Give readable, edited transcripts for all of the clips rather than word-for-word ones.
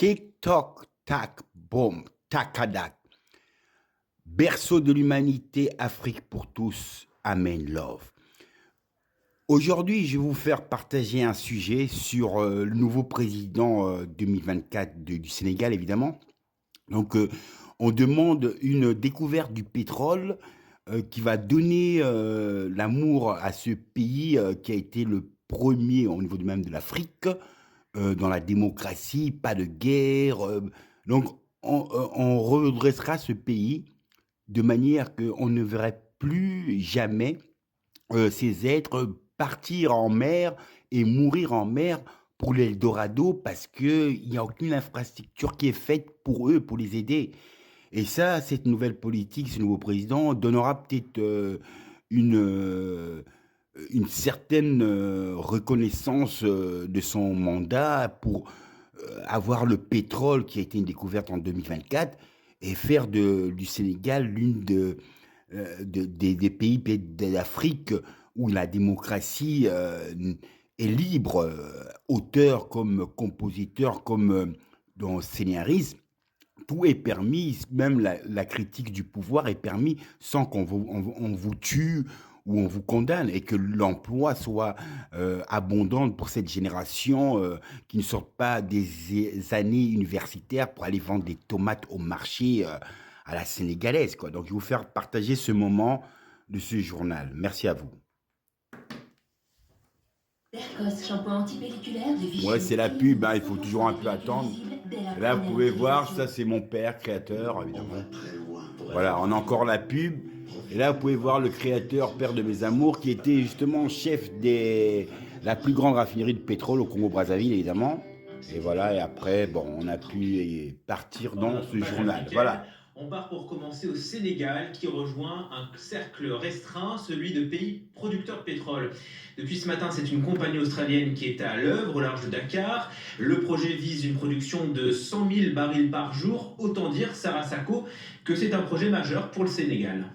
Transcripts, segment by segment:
Tic toc tac boum tacadak. Berceau de l'humanité, Afrique pour tous. Amen love. Aujourd'hui, je vais vous faire partager un sujet sur le nouveau président 2024 du Sénégal, évidemment. Donc, on demande une découverte du pétrole qui va donner l'amour à ce pays qui a été le premier au niveau même de l'Afrique dans la démocratie, pas de guerre. Donc, on redressera ce pays de manière qu'on ne verrait plus jamais ces êtres partir en mer et mourir en mer pour l'Eldorado parce qu'il n'y a aucune infrastructure qui est faite pour eux, pour les aider. Et ça, cette nouvelle politique, ce nouveau président donnera peut-être une certaine reconnaissance de son mandat pour avoir le pétrole qui a été une découverte en 2024 et faire du Sénégal l'une des pays d'Afrique où la démocratie est libre, auteur comme compositeur, comme dans le scénarisme. Tout est permis, même la critique du pouvoir est permis sans qu'on on vous tue ou on vous condamne et que l'emploi soit abondant pour cette génération qui ne sort pas des années universitaires pour aller vendre des tomates au marché à la sénégalaise, quoi. Donc, je vais vous faire partager ce moment de ce journal. Merci à vous. Dercos, shampoing antipelliculaire de Vichy. Ouais, c'est la pub, hein, il faut toujours un peu attendre. Et là, vous pouvez voir, ça c'est mon père, créateur, évidemment. Voilà, on a encore la pub. Et là, vous pouvez voir le créateur, père de mes amours, qui était justement chef de la plus grande raffinerie de pétrole au Congo-Brazzaville, évidemment. Et voilà, et après, bon, on a pu partir dans ce journal. Voilà. On part pour commencer au Sénégal qui rejoint un cercle restreint, celui de pays producteurs de pétrole. Depuis ce matin, c'est une compagnie australienne qui est à l'œuvre au large de Dakar. Le projet vise une production de 100 000 barils par jour. Autant dire, Sarah Sako, que c'est un projet majeur pour le Sénégal.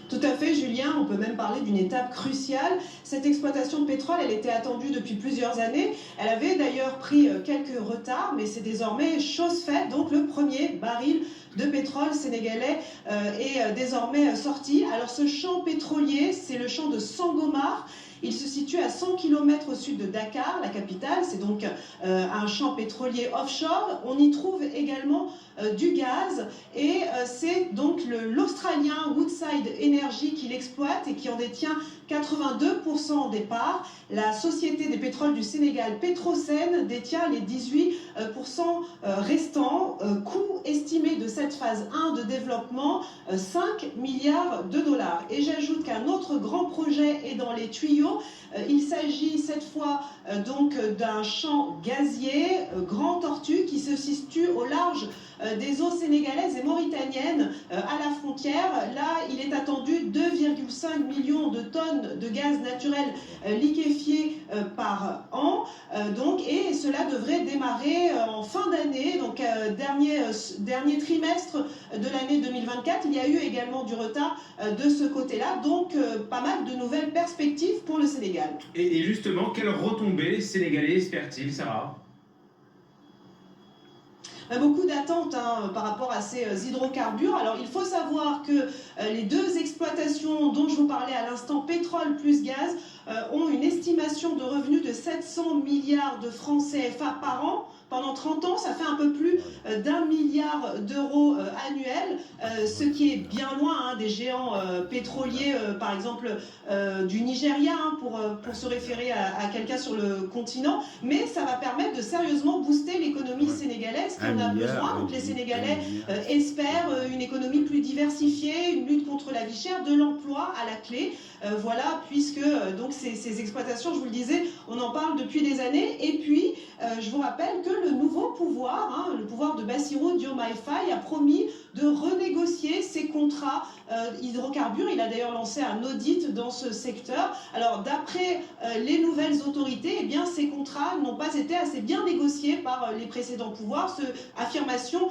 Tout à fait, Julien, on peut même parler d'une étape cruciale. Cette exploitation de pétrole, elle était attendue depuis plusieurs années. Elle avait d'ailleurs pris quelques retards, mais c'est désormais chose faite. Donc le premier baril de pétrole sénégalais est désormais sorti. Alors ce champ pétrolier, c'est le champ de Sangomar. Il se situe à 100 km au sud de Dakar, la capitale. C'est donc un champ pétrolier offshore. On y trouve également du gaz et c'est donc l'Australien Woodside Energy qui l'exploite et qui en détient 82% des parts. La société des pétroles du Sénégal, Petrosen, détient les 18% restants. Coût estimé de cette phase 1 de développement, 5 milliards de dollars. Et j'ajoute qu'un autre grand projet est dans les tuyaux. Il s'agit cette fois donc d'un champ gazier, Grand Tortue, qui se situe au large des eaux sénégalaises et mauritaniennes à la frontière. Là, il est attendu 2,5 millions de tonnes de gaz naturel liquéfié par an. Et cela devrait démarrer en fin d'année, donc dernier trimestre de l'année 2024. Il y a eu également du retard de ce côté-là, donc pas mal de nouvelles perspectives pour le Sénégal. Et justement, quelles retombées les Sénégalais espèrent-ils, Sarah ? Beaucoup d'attentes par rapport à ces hydrocarbures. Alors il faut savoir que les deux exploitations dont je vous parlais à l'instant, pétrole plus gaz, ont une estimation de revenus de 700 milliards de francs CFA par an. Pendant 30 ans, ça fait un peu plus d'1 milliard d'euros annuels, ce qui est bien loin des géants pétroliers, par exemple du Nigeria, pour se référer à quelqu'un sur le continent. Mais ça va permettre de sérieusement booster l'économie sénégalaise qu'on a besoin. Donc les Sénégalais espèrent une économie plus diversifiée, une lutte contre la vie chère, de l'emploi à la clé. Voilà, puisque donc ces exploitations, je vous le disais, on en parle depuis des années. Et puis, je vous rappelle que le nouveau pouvoir, le pouvoir de Bassirou Diomaye Faye, a promis de renégocier ses contrats hydrocarbures. Il a d'ailleurs lancé un audit dans ce secteur. Alors d'après les nouvelles autorités, eh bien, ces contrats n'ont pas été assez bien négociés par les précédents pouvoirs. Affirmation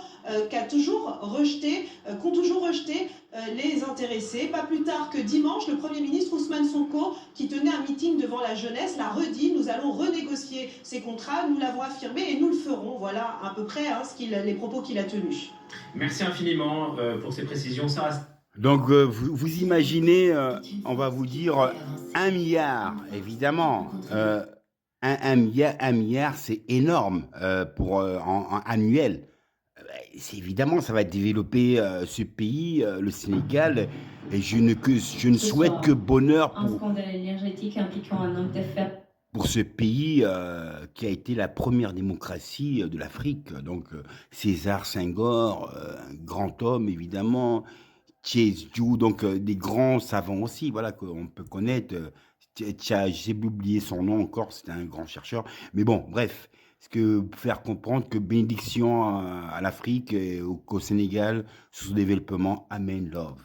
qu'ont toujours rejeté les intéressés. Pas plus tard que dimanche, le Premier ministre Ousmane Sonko, qui tenait un meeting devant la jeunesse, l'a redit: nous allons renégocier ces contrats, nous l'avons affirmé et nous le ferons. Voilà à peu près les propos qu'il a tenus. Merci infiniment pour ces précisions. Sarah. Donc, vous imaginez, on va vous dire 1 milliard, évidemment. Un milliard, c'est énorme en annuel. Évidemment, ça va développer ce pays, le Sénégal, et je ne souhaite que bonheur un scandale énergétique impliquant un homme d'affaires pour ce pays qui a été la première démocratie de l'Afrique. Donc, César Senghor, un grand homme, évidemment, Diou, donc des grands savants aussi, voilà, qu'on peut connaître. J'ai oublié son nom encore, c'était un grand chercheur. Mais bon, bref, faire comprendre que bénédiction à l'Afrique et au Sénégal, sous-développement, Amen, love.